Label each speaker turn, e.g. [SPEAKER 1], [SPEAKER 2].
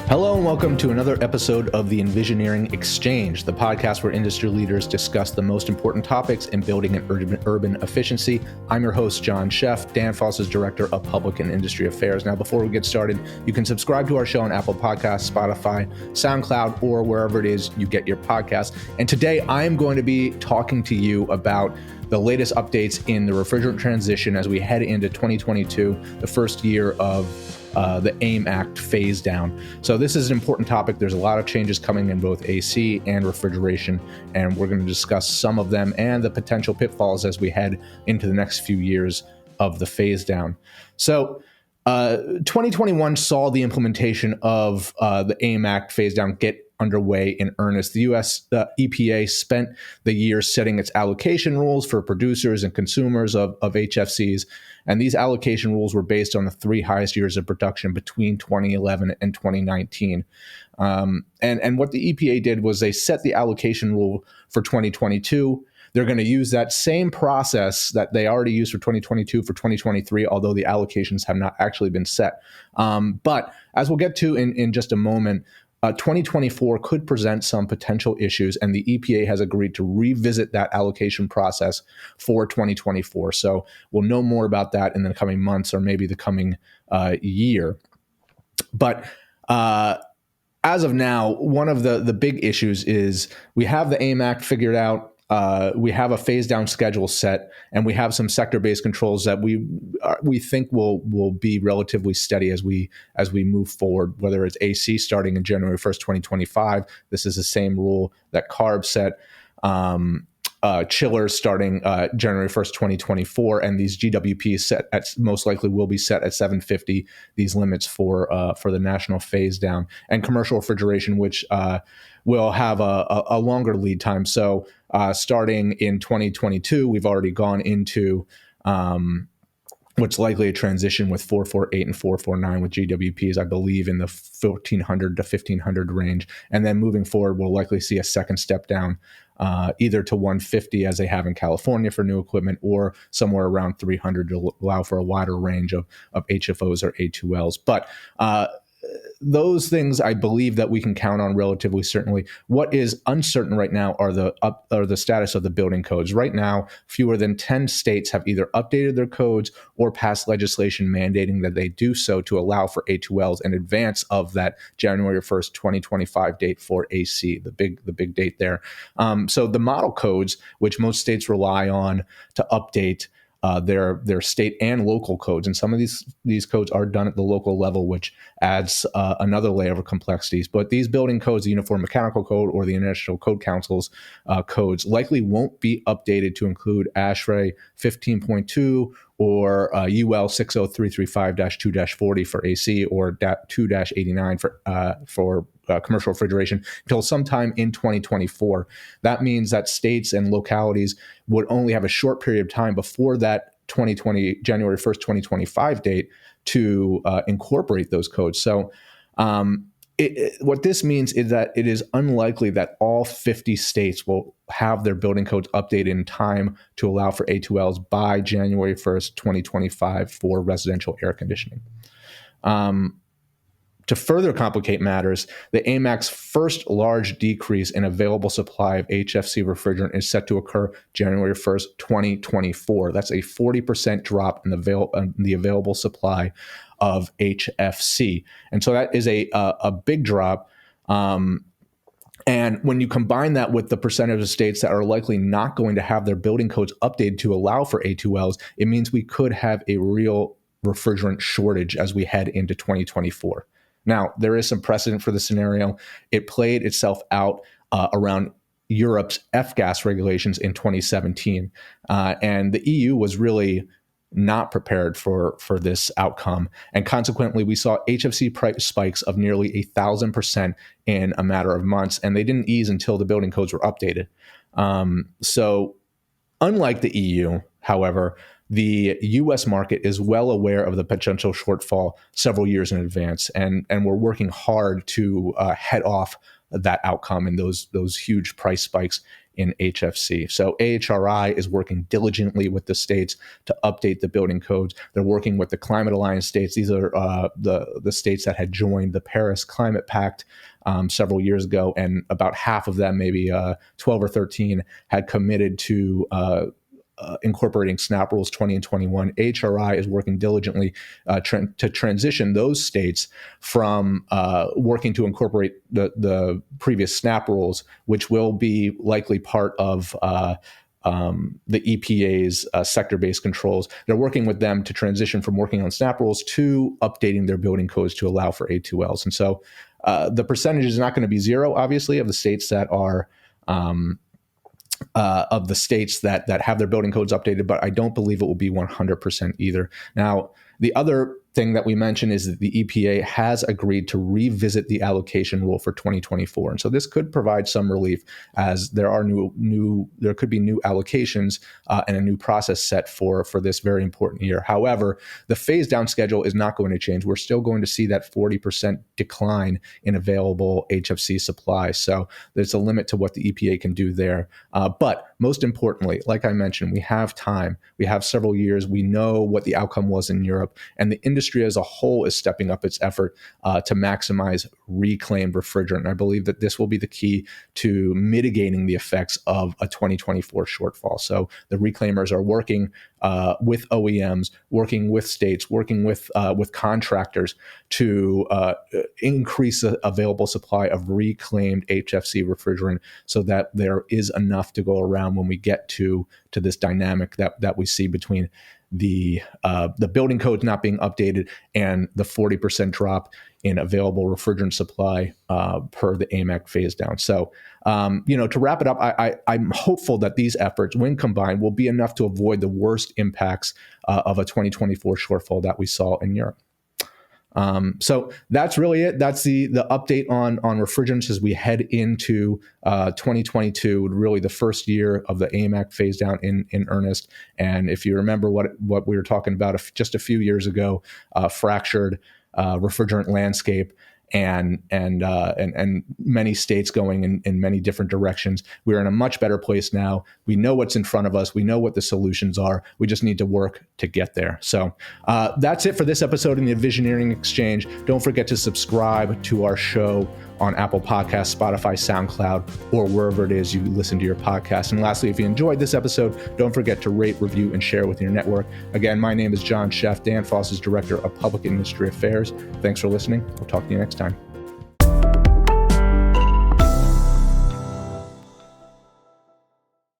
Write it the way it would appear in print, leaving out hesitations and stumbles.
[SPEAKER 1] Hello and welcome to another episode of the EnVisioneering Exchange, the podcast where industry leaders discuss the most important topics in building an urban efficiency. I'm your host, John Sheff, Danfoss's Director of Public and Industry Affairs. Now, before we get started, you can subscribe to our show on Apple Podcasts, Spotify, SoundCloud, or wherever it is you get your podcasts. And today I am going to be talking to you about the latest updates in the refrigerant transition as we head into 2022, the first year of the AIM Act Phasedown. So this is an important topic. There's a lot of changes coming in both AC and refrigeration, and we're going to discuss some of them and the potential pitfalls as we head into the next few years of the Phasedown. So 2021 saw the implementation of the AIM Act Phasedown get underway in earnest. The U.S. EPA spent the year setting its allocation rules for producers and consumers of HFCs, and these allocation rules were based on the three highest years of production between 2011 and 2019. And what the EPA did was they set the allocation rule for 2022. They're going to use that same process that they already used for 2022 for 2023, although the allocations have not actually been set. But as we'll get to in just a moment, 2024 could present some potential issues, and the EPA has agreed to revisit that allocation process for 2024. So we'll know more about that in the coming months or maybe the coming year. But as of now, one of the big issues is we have the AIM Act figured out. We have a phase down schedule set, and we have some sector-based controls that we think will be relatively steady as we move forward. Whether it's AC starting in January 1st, 2025, this is the same rule that CARB set. Chillers starting January 1st, 2024, and these GWPs set at most likely will be set at 750. These limits for the national phase down, and commercial refrigeration, which will have a longer lead time. So starting in 2022, we've already gone into what's likely a transition with 448 and 449 with GWPs, I believe, in the 1400 to 1500 range. And then moving forward, we'll likely see a second step down either to 150 as they have in California for new equipment, or somewhere around 300 to allow for a wider range of HFOs or A2Ls. But those things I believe that we can count on relatively certainly. What is uncertain right now are the status of the building codes. Right now, fewer than 10 states have either updated their codes or passed legislation mandating that they do so to allow for A2Ls in advance of that January 1st, 2025 date for AC, the big date there. So the model codes, which most states rely on to update their state and local codes, and some of these codes are done at the local level, which adds another layer of complexities. But these building codes, the Uniform Mechanical Code or the International Code Council's codes, likely won't be updated to include ASHRAE 15.2 or UL 60335-2-40 for AC or 2-89 for commercial refrigeration until sometime in 2024. That means that states and localities would only have a short period of time before that January 1st, 2025 date to incorporate those codes. So what this means is that it is unlikely that all 50 states will have their building codes updated in time to allow for A2Ls by January 1st, 2025 for residential air conditioning. To further complicate matters, the AIM Act's first large decrease in available supply of HFC refrigerant is set to occur January 1st, 2024. That's a 40% drop in the available supply of HFC. And so that is a big drop. And when you combine that with the percentage of states that are likely not going to have their building codes updated to allow for A2Ls, it means we could have a real refrigerant shortage as we head into 2024. Now, there is some precedent for the scenario. It played itself out around Europe's F-gas regulations in 2017. And the EU was really not prepared for this outcome. And consequently, we saw HFC price spikes of nearly 1,000% in a matter of months, and they didn't ease until the building codes were updated. So unlike the EU, however, the U.S. market is well aware of the potential shortfall several years in advance, and we're working hard to head off that outcome and those huge price spikes in HFC. So AHRI is working diligently with the states to update the building codes. They're working with the Climate Alliance states. These are the states that had joined the Paris Climate Pact several years ago, and about half of them, maybe 12 or 13, had committed to incorporating SNAP Rules 20 and 21. HRI is working diligently to transition those states from working to incorporate the previous SNAP rules, which will be likely part of the EPA's sector-based controls. They're working with them to transition from working on SNAP rules to updating their building codes to allow for A2Ls. And so the percentage is not going to be zero, obviously, of the states that are that have their building codes updated, but I don't believe it will be 100% either. Now, the other thing that we mentioned is that the EPA has agreed to revisit the allocation rule for 2024. And so this could provide some relief, as there are there could be new allocations and a new process set for this very important year. However, the phase down schedule is not going to change. We're still going to see that 40% decline in available HFC supply. So there's a limit to what the EPA can do there. But most importantly, like I mentioned, we have time. We have several years. We know what the outcome was in Europe, and the industry as a whole is stepping up its effort to maximize reclaimed refrigerant. And I believe that this will be the key to mitigating the effects of a 2024 shortfall. So the reclaimers are working with OEMs, working with states, working with contractors to increase the available supply of reclaimed HFC refrigerant, so that there is enough to go around when we get to this dynamic that we see between the building codes not being updated and the 40% drop in available refrigerant supply per the AMAC phase down. So, to wrap it up, I'm hopeful that these efforts, when combined, will be enough to avoid the worst impacts of a 2024 shortfall that we saw in Europe. So that's really it. That's the update on refrigerants as we head into 2022, really the first year of the AMAC phase down in earnest. And if you remember what we were talking about just a few years ago, fractured refrigerant landscape and many states going in many different directions. We're in a much better place now. We know what's in front of us. We know what the solutions are. We just need to work to get there. So that's it for this episode in the EnVisioneering Exchange. Don't forget to subscribe to our show on Apple Podcasts, Spotify, SoundCloud, or wherever it is you listen to your podcast. And lastly, if you enjoyed this episode, don't forget to rate, review, and share with your network. Again, my name is John Sheff, Danfoss's Director of Public Industry Affairs. Thanks for listening. We'll talk to you next time.